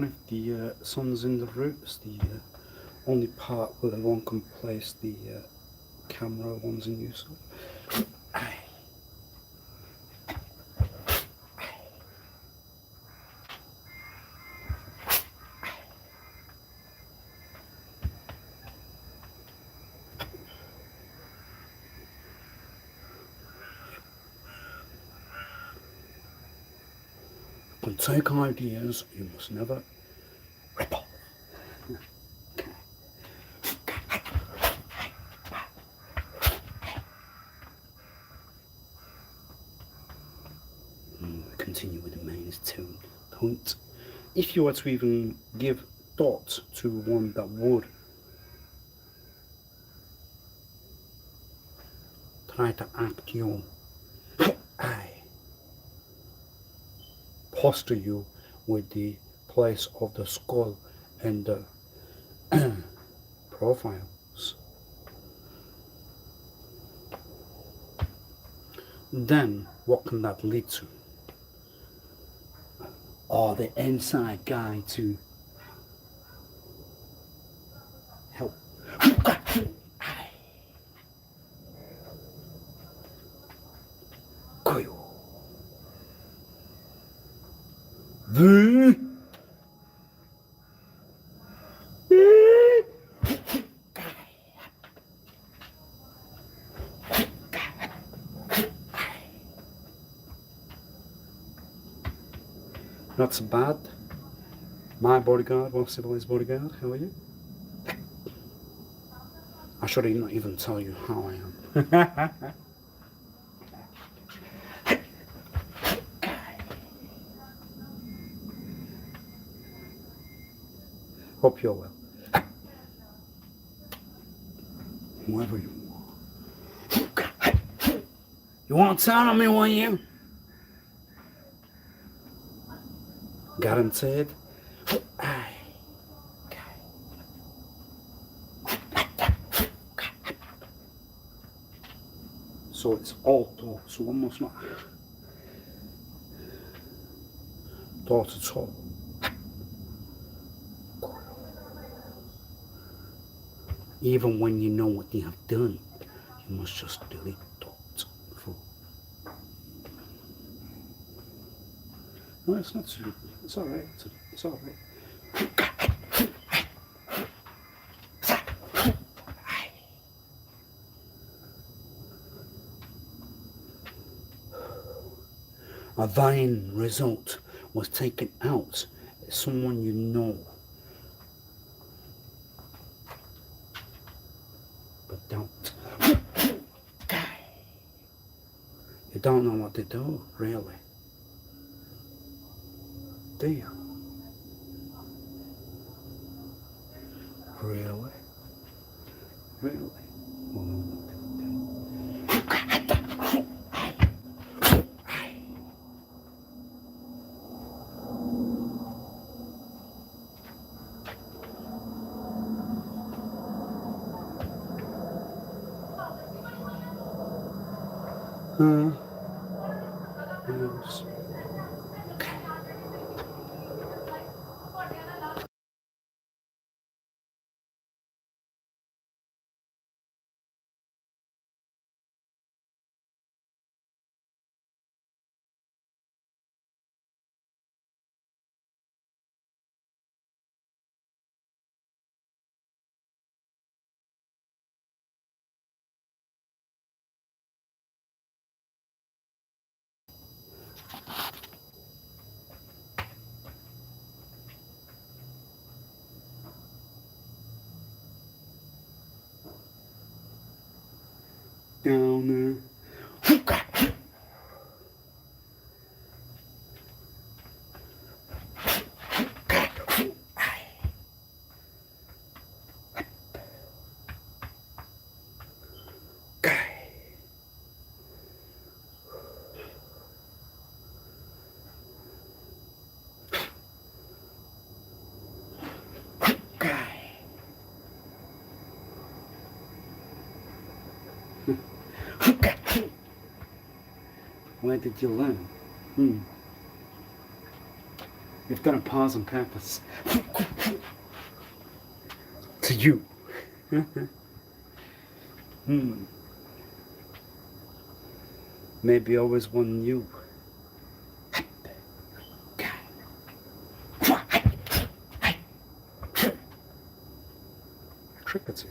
If the sun's in the roots, the only part where one can place the camera one's in use of. You can take ideas, you must never rip off. Continue with the main point. If you were to even give thought to one that would try to act you, posture you with the place of the skull and the profiles, then what can that lead to? Or the inside guy to help. Not so bad. My bodyguard, Wasif Ali's bodyguard, how are you? I should not even tell you how I am. Hope you're well. Whoever you are. You won't tell on me, will you? Guaranteed. So it's all talk, so one must not talk at all. Even when you know what they have done, you must just delete thoughts. No, it's not too. It's all right. It's all right. A vain result was taken out. Someone you know, but don't. You don't know what they do, really. Do you? Really? Really? Yes. Down there. Where did you learn? You've done a pause on purpose. To you. Maybe always one you. A trick or two.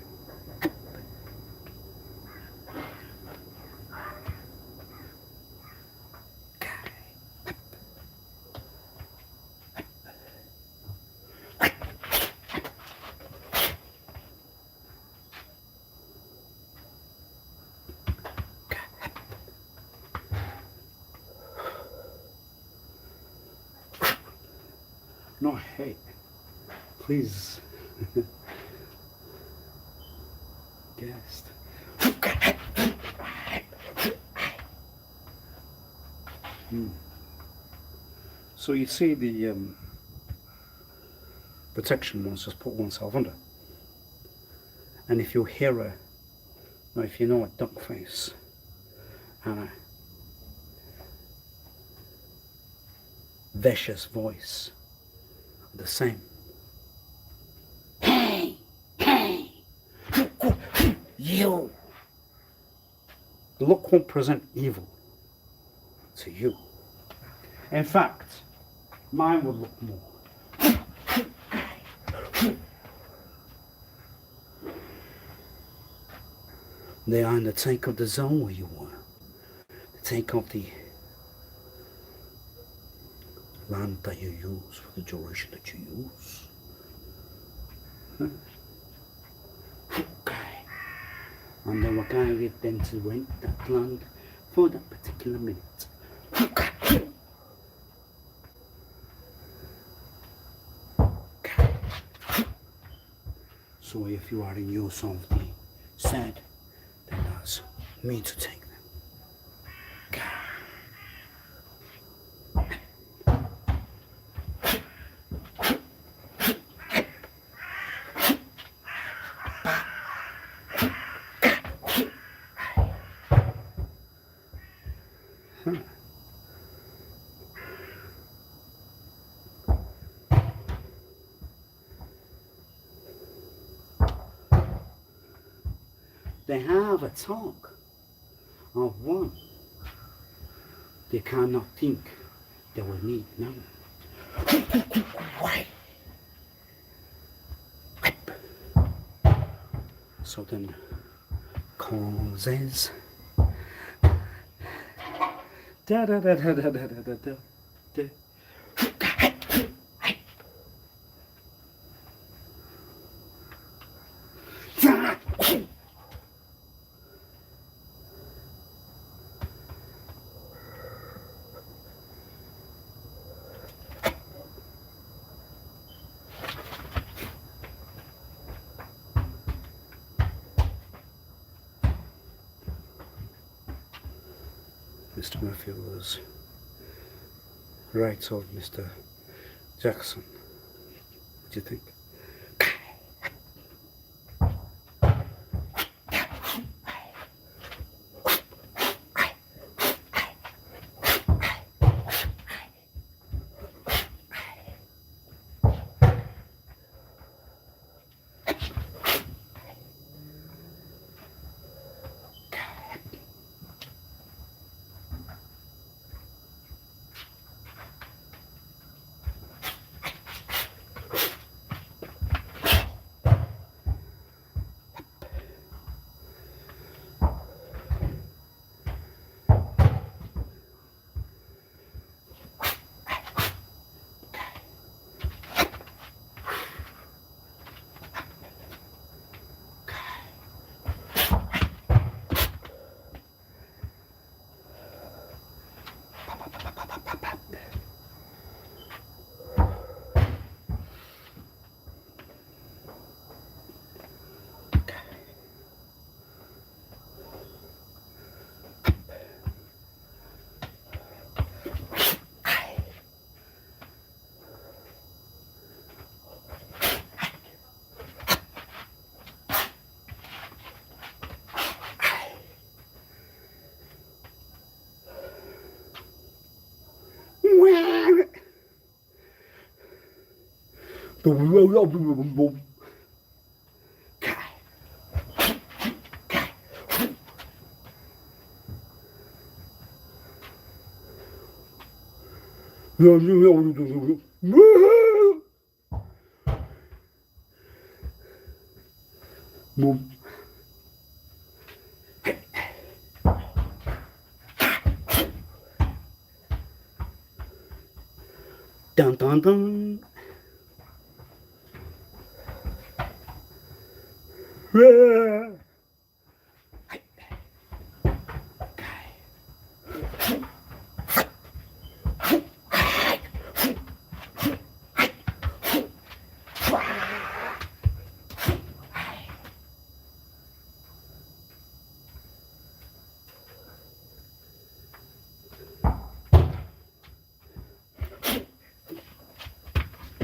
No, hey, please, guest. So you see the protection ones just put oneself under. And if you hear a, or if you know a duck face and a vicious voice, the same. Hey, you. The look won't present evil to you. In fact, mine would look more. They are in the take of the zone where you are. The take of the land that you use for the duration that you use. Okay. And they were guided then to rent that land for that particular minute. So if you are in use of the said, then that's me to take them. They have a talk of one. They cannot think they will need none. So then causes da da da da da da da da da. Mr. Murphy was right of Mr. Jackson. What do you think? Dun dun dun.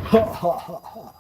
Ha ha ha ha.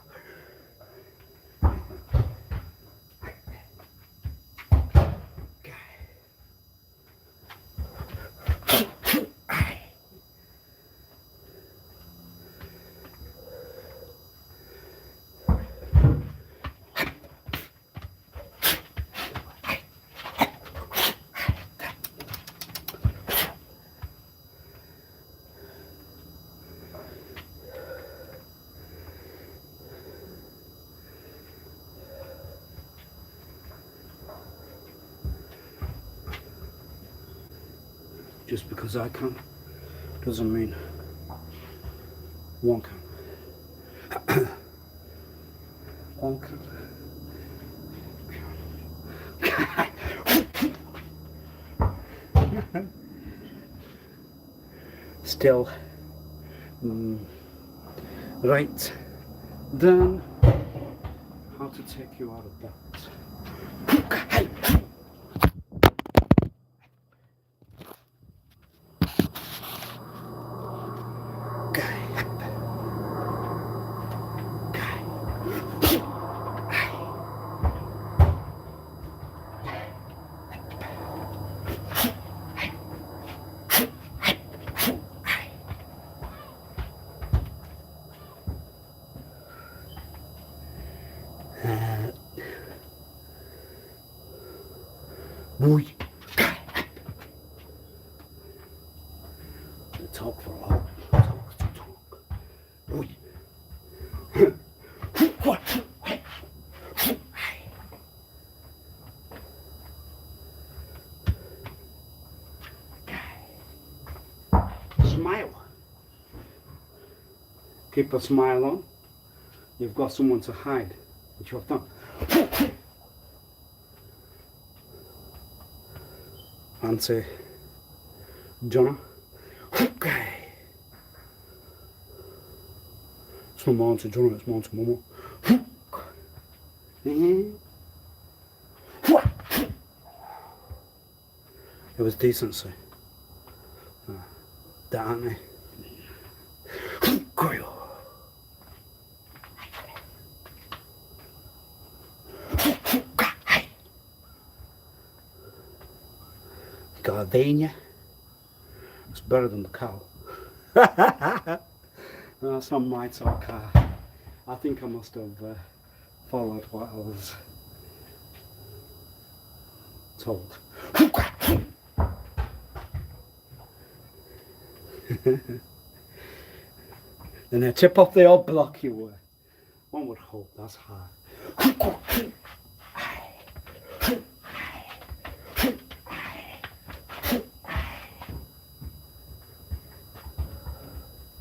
Just because I can doesn't mean one can. One can. Still, right then, how to take you out of that. Boy. Talk for a while. Talk. Boy. Smile. Keep a smile on. You've got someone to hide, which you have done. Auntie Jonna. Okay. It's not my Auntie Jonna, it's my Auntie Mama. It was decency. That auntie. Got a vein, yeah? It's better than the cow. That's not my talk. I think I must have followed what I was told. And a tip off the old block you were. One would hope that's hard.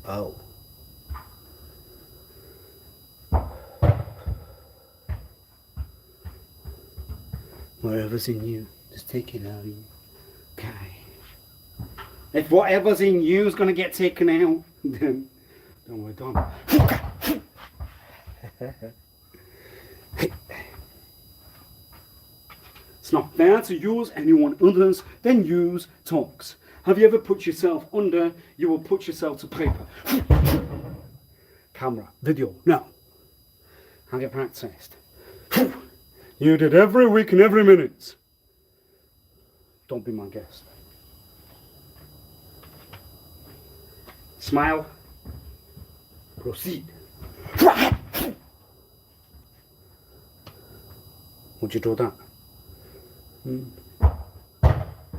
Oh. Whatever's in you, just take it out of you. Okay. If whatever's in you is going to get taken out, then we're done. It's not fair to use anyone other's than use talks. Have you ever put yourself under? You will put yourself to paper. Camera, video, no. Have you practiced? You did every week and every minute. Don't be my guest. Smile. Proceed. Would you do that?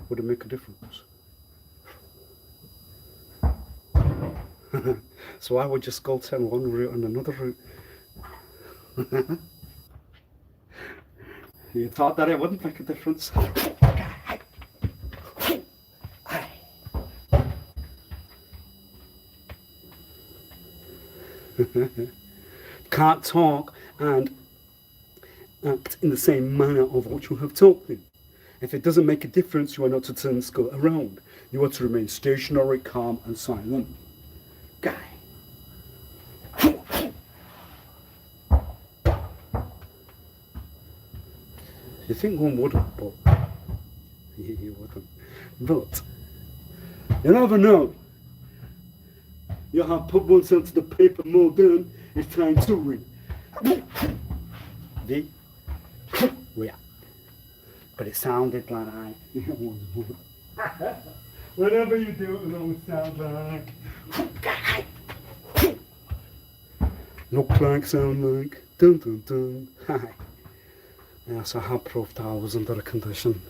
Would it make a difference? So I would just go down one route and another route. You thought that it wouldn't make a difference? Can't talk and act in the same manner of what you have talked in. If it doesn't make a difference, you are not to turn the skull around. You are to remain stationary, calm and silent. Guy. You think one wouldn't, but you wouldn't. But you never know. You have put one side to the paper more done. It's time to read. The react. But it sounded like whatever you do, it always sounds like. Look like, sound like. Dun dun dun. Hi. Yes, I have proved I was under a condition.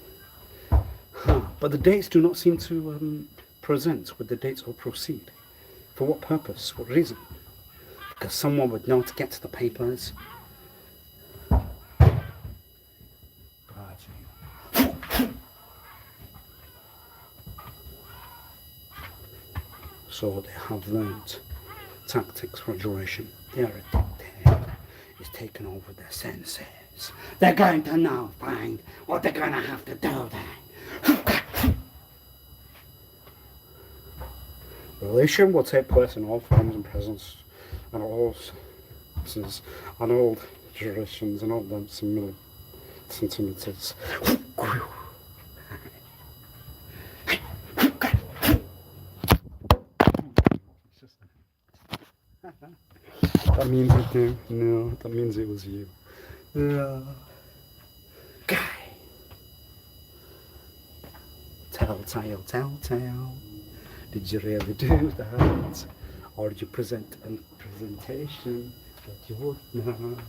But the dates do not seem to present with the dates or proceed. For what purpose? What reason? Because someone would know to get to the papers. So they have learned tactics for duration. Their addicted is taken over their senses. They're going to now find what they're going to have to do then. Relation will take place in all forms and presence, and all senses, and all durations, and all them centimeters. That means it do. No, that means it was you. Guy. Telltale, telltale. Did you really do that? Or did you present a presentation that you would not?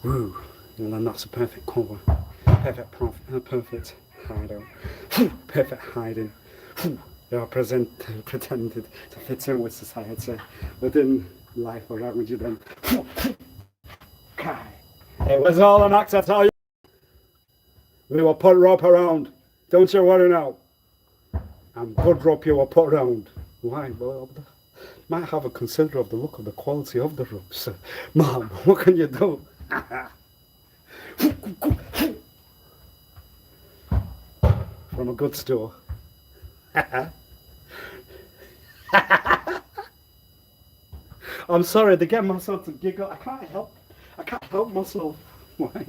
Woo. Well, then that's a perfect cover. Perfect hideout. Perfect hiding. They are pretended to fit in with society, but in life around you then. It was all an act, I tell you. We will put rope around. Don't you worry now. And good rope you will put around. Why? Well, might have a consider of the look of the quality of the ropes. Mom, what can you do? From a good store. I'm sorry, they get myself to giggle. I can't help myself. Why?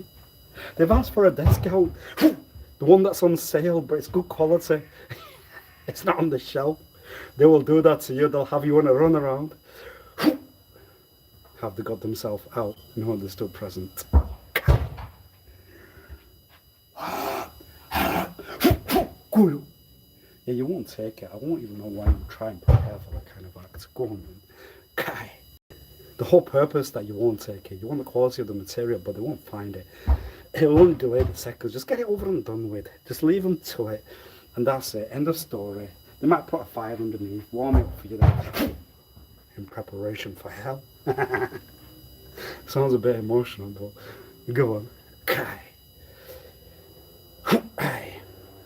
They've asked for a discount. The one that's on sale, but it's good quality. It's not on the shelf. They will do that to you. They'll have you on a run around. Have they got themselves out? No, they're still present. Yeah, you won't take it. I won't even know why you try and prepare for that kind of act. Go on then. Kai. The whole purpose that you won't take it. You want the quality of the material, but they won't find it. It will only delay the seconds. Just get it over and done with. Just leave them to it. And that's it. End of story. They might put a fire underneath. Warm it up for you then. In preparation for hell. Sounds a bit emotional, but go on. Kai.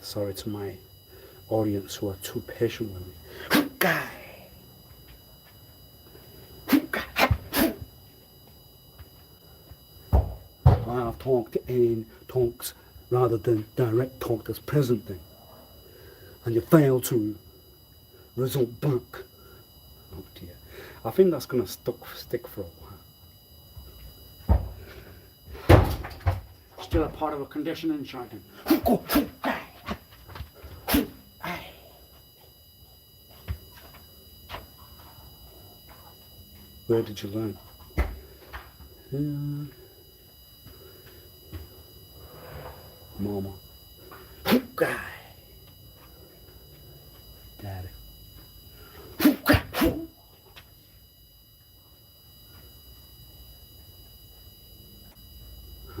Sorry to my audience who are too patient with me. Kai. I have talked in talks rather than direct talk that's present thing. And you fail to result back. Oh dear. I think that's going to stick for a while. Still a part of a conditioning charting. Where did you learn? Mama. Daddy.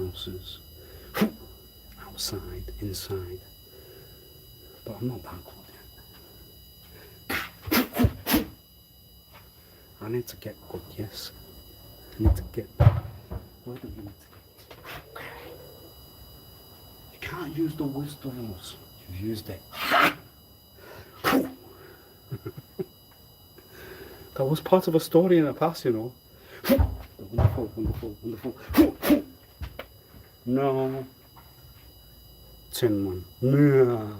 houses. Outside, inside. But I'm not that good yet. I need to get good, yes. I need to get... Where do we need to get? You can't use the wisdoms. You've used it. That was part of a story in the past, you know. Wonderful, wonderful, wonderful. No. Tin Man. Yeah.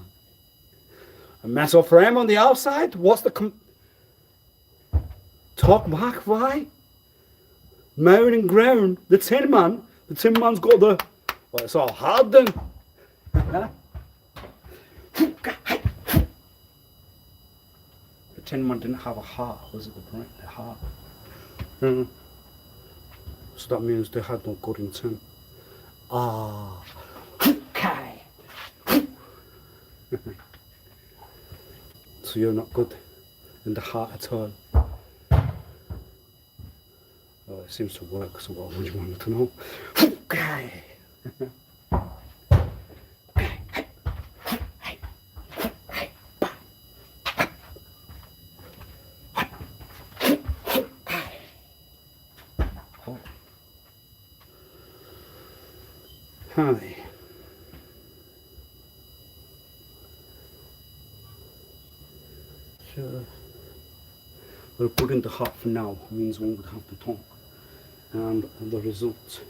A metal frame on the outside? What's the talk back, right? Moan and groan. The Tin Man. The Tin Man's got the... Well, it's all hard then. The Tin Man didn't have a heart, was it the heart? So that means they had no good intent. Ah. Okay. So you're not good in the heart at all. Well, it seems to work, so what would you want to know? Okay. Hi. So, we'll put in the heart for now, means one would have to talk. And the result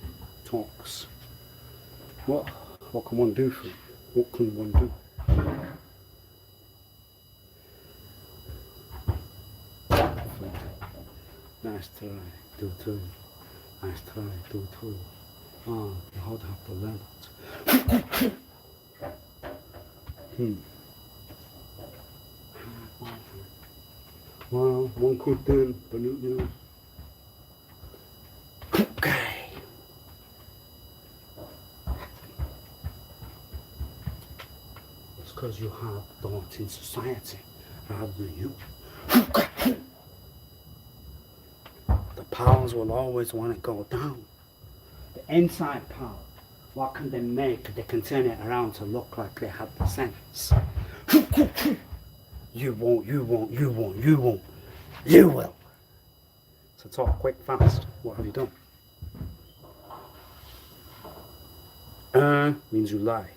talks. What can one do for it? What can one do? Nice try, do too. Nice try, do too. Ah, you have to learn that. Well, one could then, but you know. Okay. It's because you have thoughts in society rather than you. The powers will always want to go down. The inside power, what can they make? They can turn it around to look like they have the sense. You won't, you won't, you won't, you won't. You will. So talk quick, fast. What have you done? Means you lie.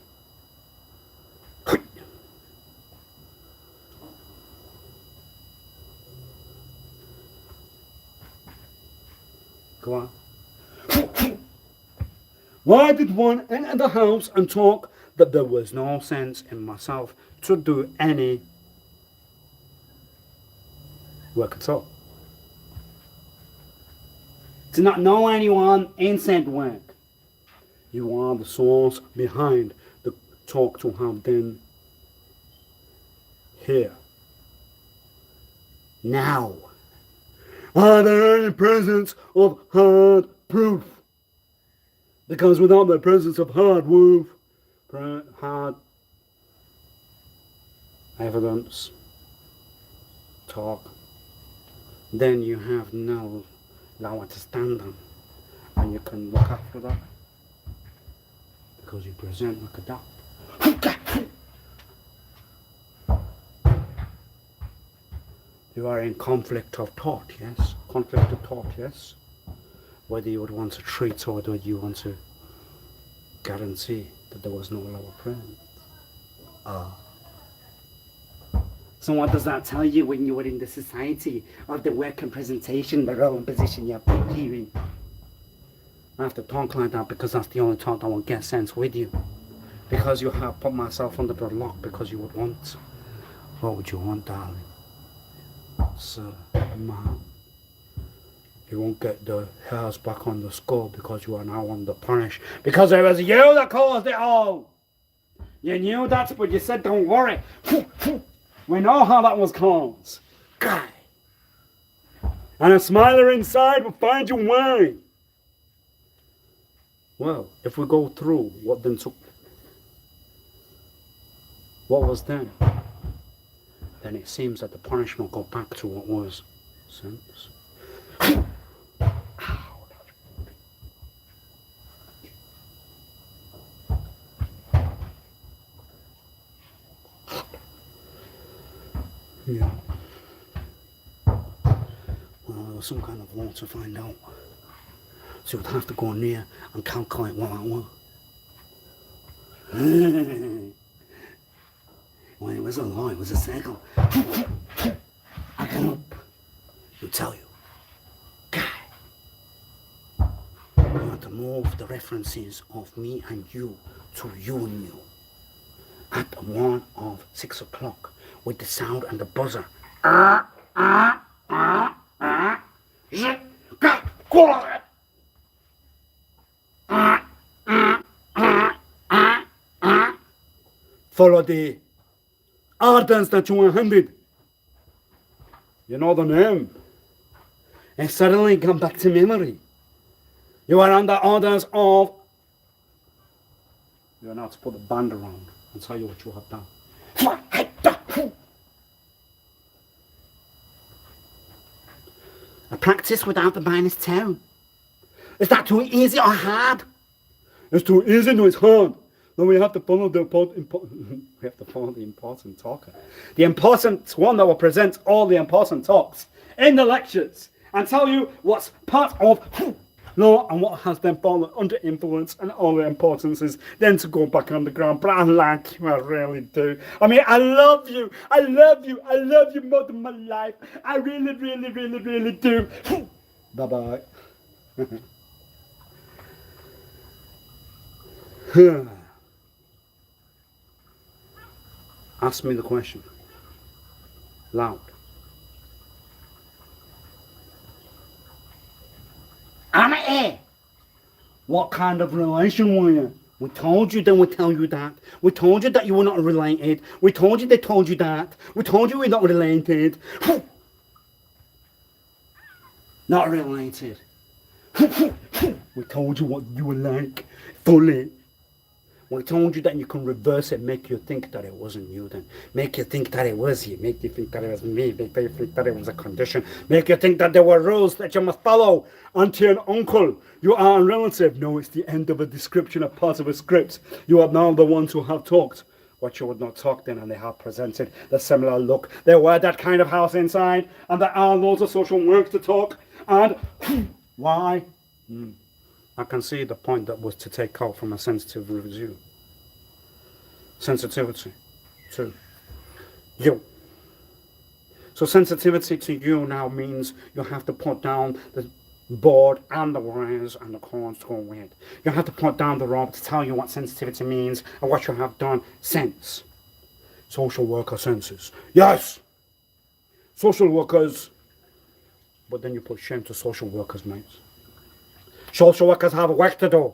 Go on. Why did one enter the house and talk that there was no sense in myself to do any work at all? To not know anyone inside work. You are the source behind the talk to have been here. Now. Are there any presence of hard proof? Because without the presence of hard evidence, talk, then you have no law to stand on, and you can look after that, because you present like a duck. You are in conflict of thought, yes? Conflict of thought, yes? Whether you would want to treat or whether you want to guarantee that there was no lower presence. So what does that tell you when you were in the society of the work and presentation, the role and position you're hearing? I have to talk like that because that's the only talk that will get sense with you. Because you have put myself under the lock because you would want. What would you want, darling? Sir, ma'am. You won't get the hairs back on the skull because you are now under punish. Because it was you that caused it all. You knew that, but you said don't worry. We know how that was caused. Guy. And a smiler inside will find you why. Well, if we go through what then took, what was then it seems that the punishment got back to what was since. was some kind of law to find out. So you'd have to go near and calculate what that was. Well, it was a law, it was a circle. I get up. You tell you. Guy. You have to move the references of me and you to you and you. At the 1 of 6 o'clock with the sound and the buzzer. Follow the orders that you were handed. You know the name. And suddenly come back to memory. You are under orders of... You are now to put the band around and tell you what you have done. A practice without the minus tone. Is that too easy or hard? It's too easy, no, it's hard. No, we have to follow the important talker. The important one that will present all the important talks in the lectures and tell you what's part of law and what has then fallen under influence and all the importances, then to go back underground. But I like you, I really do. I mean, I love you more than my life. I really, really, really, really do. Bye-bye. Ask me the question. Loud. I'm here. What kind of relation were you? We told you, then we tell you that. We told you that you were not related. We told you they told you that. We told you we're not related. Not related. We told you what you were like. Fully. We told you that you can reverse it, make you think that it wasn't you then. Make you think that it was you. Make you think that it was me. Make you think that it was a condition. Make you think that there were rules that you must follow. Auntie and uncle, you are a relative. No, it's the end of a description, a part of a script. You are now the ones who have talked what you would not talk then, and they have presented the similar look. There were that kind of house inside, and there are loads of social work to talk. And why? I can see the point that was to take out from a sensitive review. Sensitivity to you. So sensitivity to you now means you have to put down the board and the wires and the cords to go with. You have to put down the rope to tell you what sensitivity means and what you have done since. Social worker senses. Yes! Social workers. But then you put shame to social workers, mates. Social workers have work to do.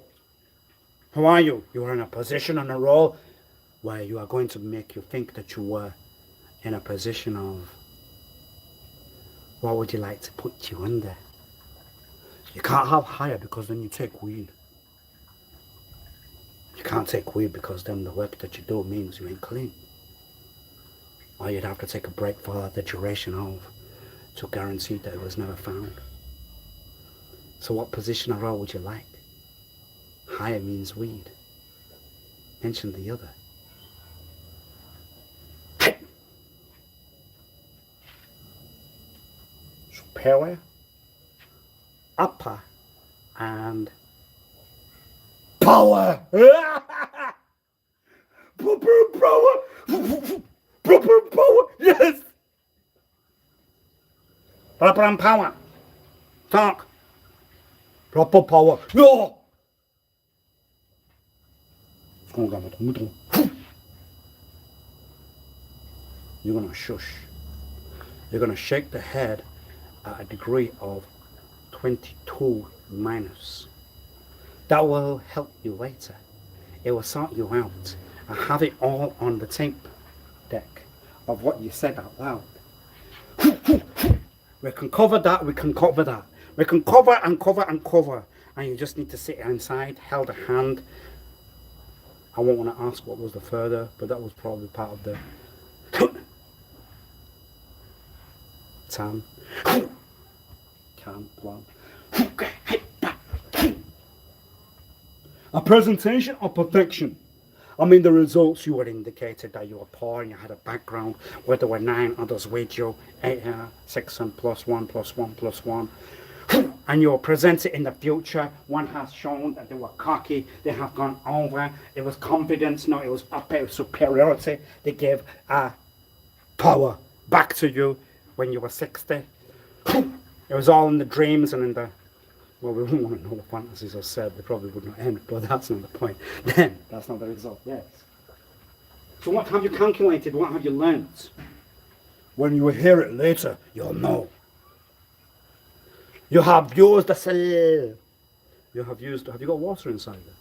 Who are you? You are in a position and a role where you are going to make you think that you were in a position of what would you like to put you under? You can't have higher because then you take weed. You can't take weed because then the work that you do means you ain't clean. Or you'd have to take a break for the duration of to guarantee that it was never found. So what position or role would you like? Higher means weed. Mention the other. Superior, upper, and power. Proper power. Proper power. Yes. Proper and power. Talk. Proper power. No. You're gonna shush. You're gonna shake the head at a degree of 22 minus. That will help you later. It will sort you out. I have it all on the tape deck of what you said out loud. We can cover that, we can cover that. We can cover and cover and cover. And you just need to sit inside, held a hand. I won't want to ask what was the further, but that was probably part of the time. Can, plan. A presentation of perfection. I mean, the results you were indicated that you were poor and you had a background where there were 9 others with you, 8 here, 6 and plus 1, plus 1, plus 1. And you were presented in the future. One has shown that they were cocky, they have gone over. It was confidence, no, it was superiority. They gave power back to you when you were 60. It was all in the dreams and in the, well, we wouldn't want to know the fantasies are said, they probably would not end, but that's not the point. Then, that's not the result, yes. So what have you calculated? What have you learnt? When you hear it later, you'll know. You have used the cell. You have used, have you got water inside there?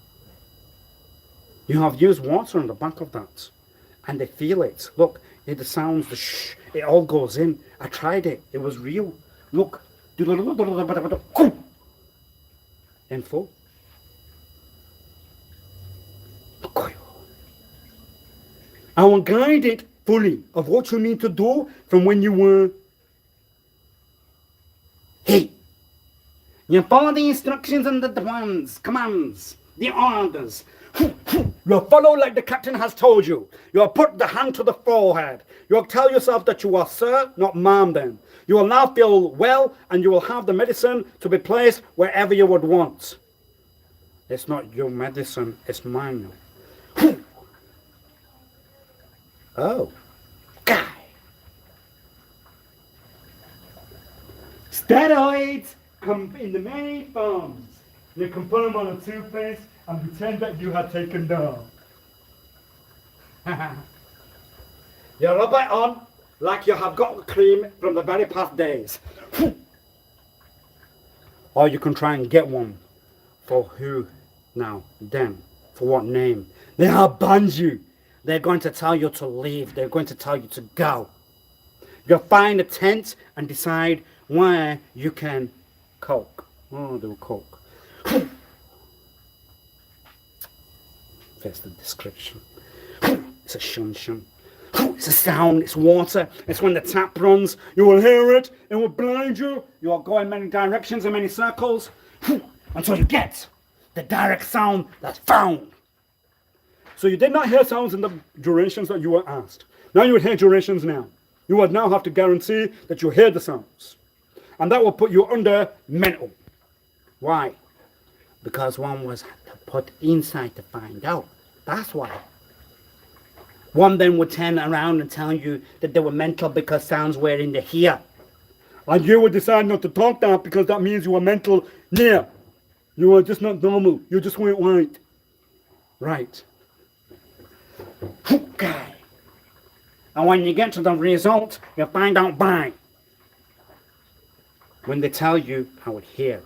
You have used water on the back of that. And they feel it. Look, the sounds, the shh, it all goes in. I tried it. It was real. Look. In full. I will guide it fully of what you need to do from when you were. Hey. You follow the instructions and the commands, the orders. You follow like the captain has told you. You will put the hand to the forehead. You will tell yourself that you are sir, not ma'am then. You will now feel well and you will have the medicine to be placed wherever you would want. It's not your medicine, it's mine. Oh. Guy. Steroids come in the many forms. You can put them on a toothpaste and pretend that you had taken down. You rub it on like you have got cream from the very past days. Or you can try and get one. For who now? Them. For what name? They have banned you. They're going to tell you to leave. They're going to tell you to go. You'll find a tent and decide where you can coke. Oh, they will coke. There's the description. It's a shun. It's a sound, it's water. It's when the tap runs. You will hear it. It will blind you. You will go in many directions and many circles until you get the direct sound that's found. So you did not hear sounds in the durations that you were asked. Now you would hear durations now. You would now have to guarantee that you hear the sounds. And that will put you under mental. Why? Because one was put inside to find out. That's why. One then would turn around and tell you that they were mental because sounds were in the ear. And you would decide not to talk that because that means you were mental near. You were just not normal. You just weren't right. Right. Okay. And when you get to the result, you find out by. When they tell you, I would hear.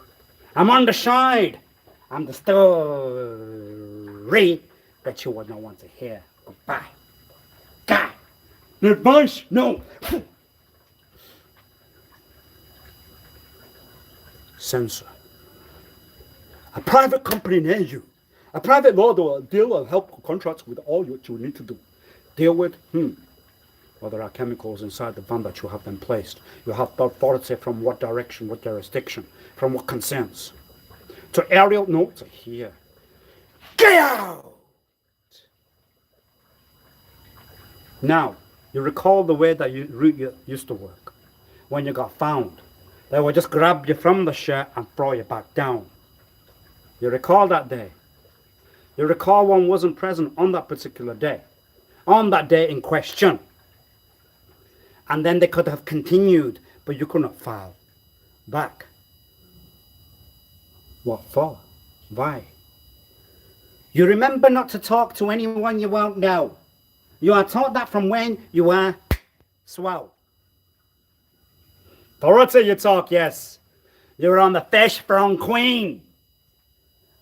I'm on the side. I'm the story that you would not want to hear. Goodbye. Guy. Advice? No. Censor. A private company near you. A private law will deal or help contracts with all what you need to do. Deal with, well, there are chemicals inside the van that you have them placed. You have the authority from what direction, what jurisdiction, from what concerns. To aerial, no, to here. Get out! Now, you recall the way that you used to work. When you got found, they would just grab you from the shirt and throw you back down. You recall that day. You recall one wasn't present on that particular day. On that day in question. And then they could have continued, but you could not file back. What for? Why? You remember not to talk to anyone you won't know. You are taught that from when you are swell. Authority you talk, yes. You're on the fish from Queen.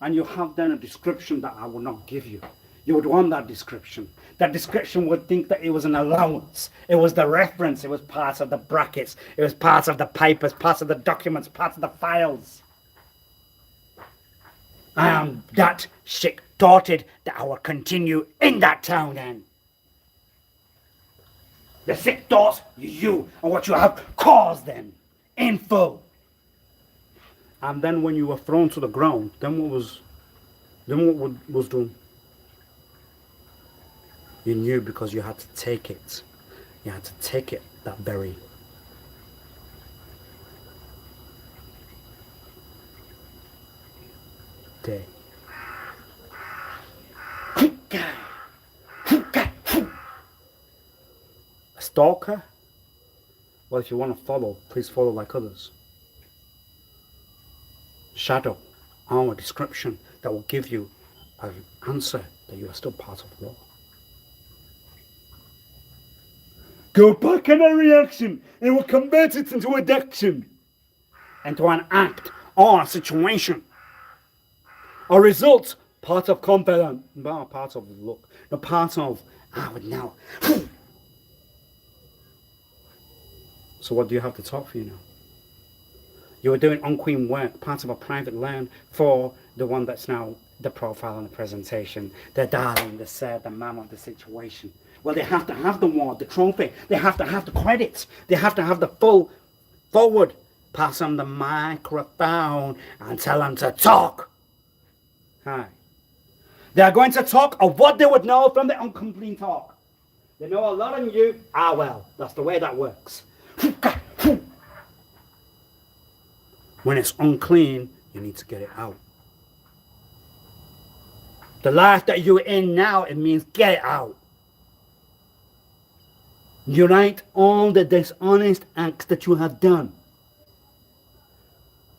And you have then a description that I will not give you. You would want that description. That description would think that it was an allowance. It was the reference. It was part of the brackets. It was part of the papers, part of the documents, part of the files. I am that sick thoughted that I will continue in that town then. The sick thoughts, you, and what you have caused them, in full. And then when you were thrown to the ground, then what was done? You knew because you had to take it. You had to take it that very day. A stalker? Well, if you want to follow, please follow like others. Shadow, our description that will give you an answer that you are still part of law. Go back in a reaction, it will convert it into addiction, into an act or a situation. A result, part of confidence, not part of look, no part of, I would know. So what do you have to talk for you now? You were doing unclean work, part of a private land for the one that's now the profile and the presentation, the darling, the sir, the mum of the situation. Well, they have to have the award, the trophy. They have to have the credits. They have to have the full forward. Pass them the microphone and tell them to talk. Hi. They are going to talk of what they would know from the incomplete talk. They know a lot on you. Ah, well, that's the way that works. When it's unclean, you need to get it out. The life that you're in now, it means get it out. You write all the dishonest acts that you have done.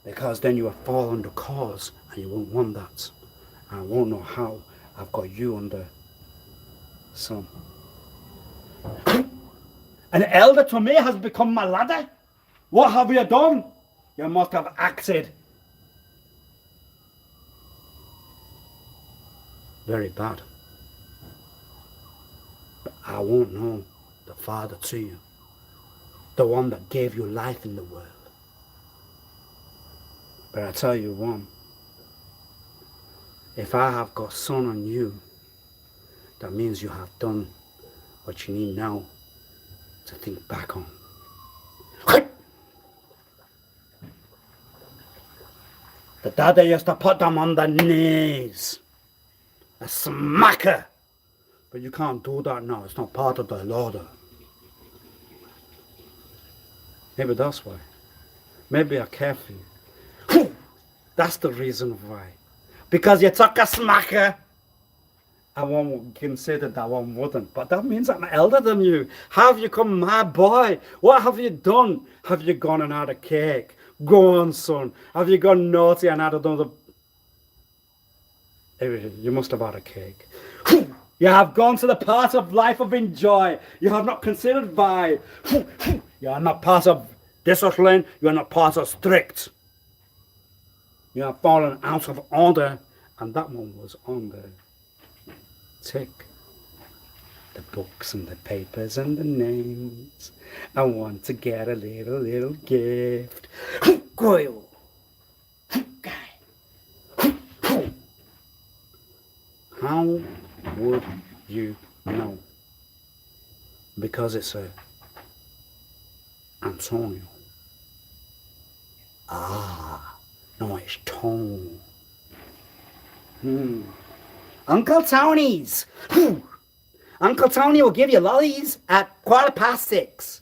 Because then you will fall under cause and you won't want that. I won't know how I've got you under some. An elder to me has become my ladder. What have you done? You must have acted very bad. But I won't know the Father to you, the one that gave you life in the world. But I tell you one, if I have got son on you, that means you have done what you need now to think back on. The daddy used to put them on their knees. A smacker. But you can't do that now. It's not part of the order. Maybe that's why. Maybe I care for you. That's the reason why. Because you took a smacker. I won't consider that one wouldn't. But that means I'm elder than you. Have you come my boy? What have you done? Have you gone and had a cake? Go on, son. Have you gone naughty and had another... You must have had a cake. You have gone to the part of life of enjoy. You have not considered vibe. You are not part of discipline. You are not part of strict. You have fallen out of order. And that one was on the tick. The books and the papers and the names. I want to get a little gift. How would you know? Because it's a Antonio. Ah, no, it's Tone. Uncle Tony's. Uncle Tony will give you lollies at 6:15.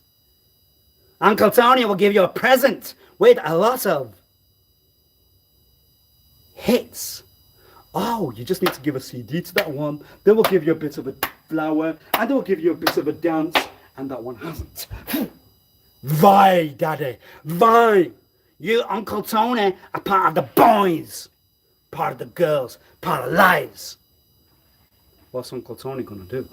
Uncle Tony will give you a present with a lot of hits. Oh, you just need to give a CD to that one. They will give you a bit of a flower, and they will give you a bit of a dance, and that one hasn't. Vai, Daddy, vai. You, Uncle Tony, are part of the boys, part of the girls, part of lives. What's Uncle Tony gonna do?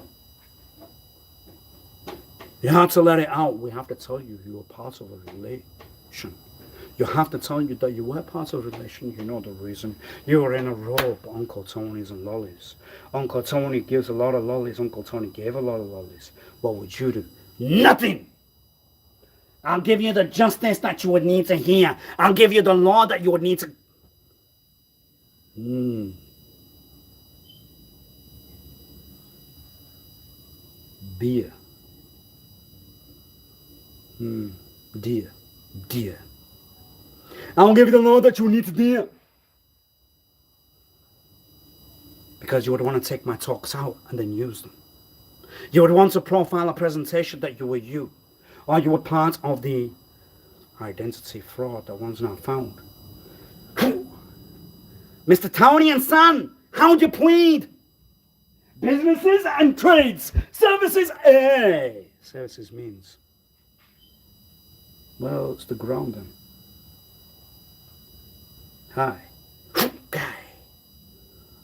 You have to let it out. We have to tell you you were part of a relation. You have to tell you that you were part of a relation. You know the reason. You were in a row of Uncle Tony's and lollies. Uncle Tony gives a lot of lollies. Uncle Tony gave a lot of lollies. What would you do? Nothing! I'll give you the justice that you would need to hear. I'll give you the law that you would need to... Beer. Dear. I'll give you the law that you need to hear. Because you would want to take my talks out and then use them. You would want to profile a presentation that you were you, or you were part of the identity fraud that one's now found. Mr. Tony and Son, how do you plead? Businesses and trades, services, services means, well, it's the ground then. Hi. Guy.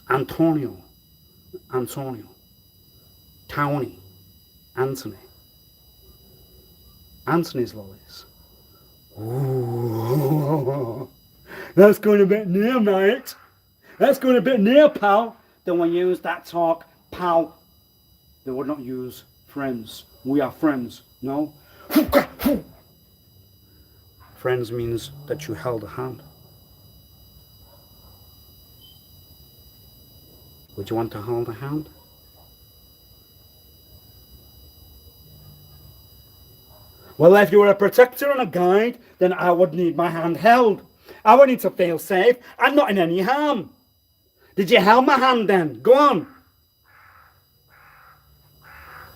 Antonio. Tony. Anthony. Anthony's lollies. Ooh. That's going a bit near, mate. That's going a bit near, pal. Then when you use that talk, pal, they would not use friends. We are friends, no? Friends means that you held a hand. Would you want to hold a hand? Well, if you were a protector and a guide, then I would need my hand held. I would need to feel safe and not in any harm. Did you hold my hand then? Go on.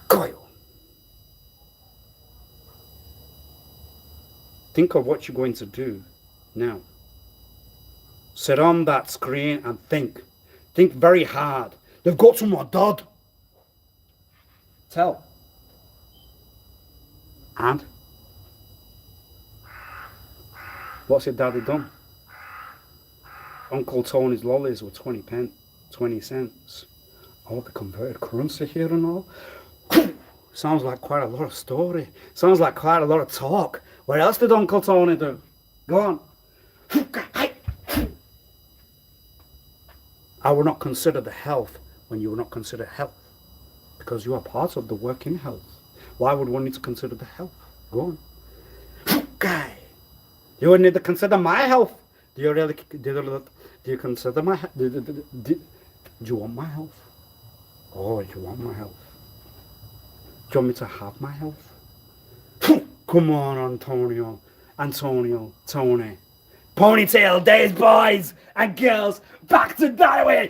Coil. Think of what you're going to do now. Sit on that screen and think. Think very hard. They've got to my dad. Tell. And? What's your daddy done? Uncle Tony's lollies were 20 cents. Oh, the converted currency here and all. Sounds like quite a lot of story. Sounds like quite a lot of talk. What else did Uncle Tony do? Go on. I would not consider the health when you would not consider health. Because you are part of the working health. Why would one need to consider the health? Go on. Guy. You would need to consider my health. Do you really, do you consider my health? Do you want my health? Oh, you want my health? Do you want me to have my health? Come on, Antonio, Tony. Ponytail days, boys and girls, back to that way.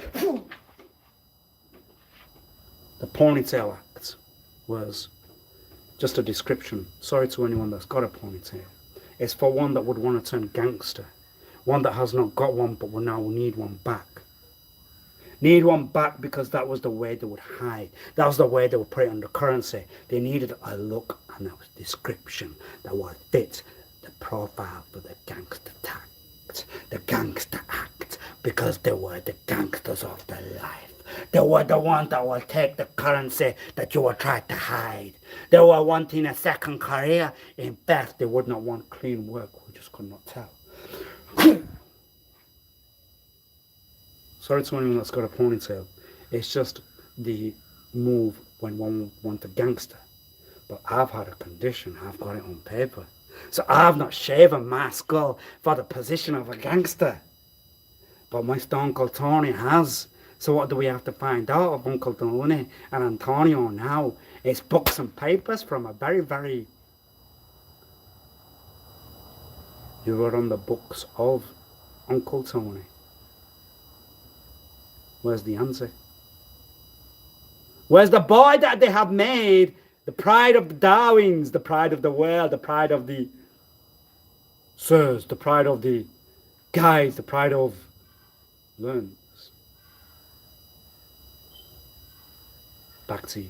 The ponytail act was just a description. Sorry to anyone that's got a ponytail. It's for one that would want to turn gangster. One that has not got one but will now need one back. Need one back because that was the way they would hide. That was the way they would put it on the currency. They needed a look and a description that would fit the profile for the gangster tact, the gangster act, because they were the gangsters of the life. They were the ones that would take the currency that you were trying to hide. They were wanting a second career. In fact, they would not want clean work. We just could not tell. Sorry to anyone that's got a ponytail. It's just the move when one wants a gangster. But I've had a condition. I've got it on paper. So I've not shaven my skull for the position of a gangster. But my Uncle Tony has. So what do we have to find out of Uncle Tony and Antonio now? It's books and papers from a very, very... You were on the books of Uncle Tony. Where's the answer? Where's the boy that they have made? The pride of the Darwins, the pride of the world, the pride of the sirs, the pride of the guys, the pride of learners. Back to you.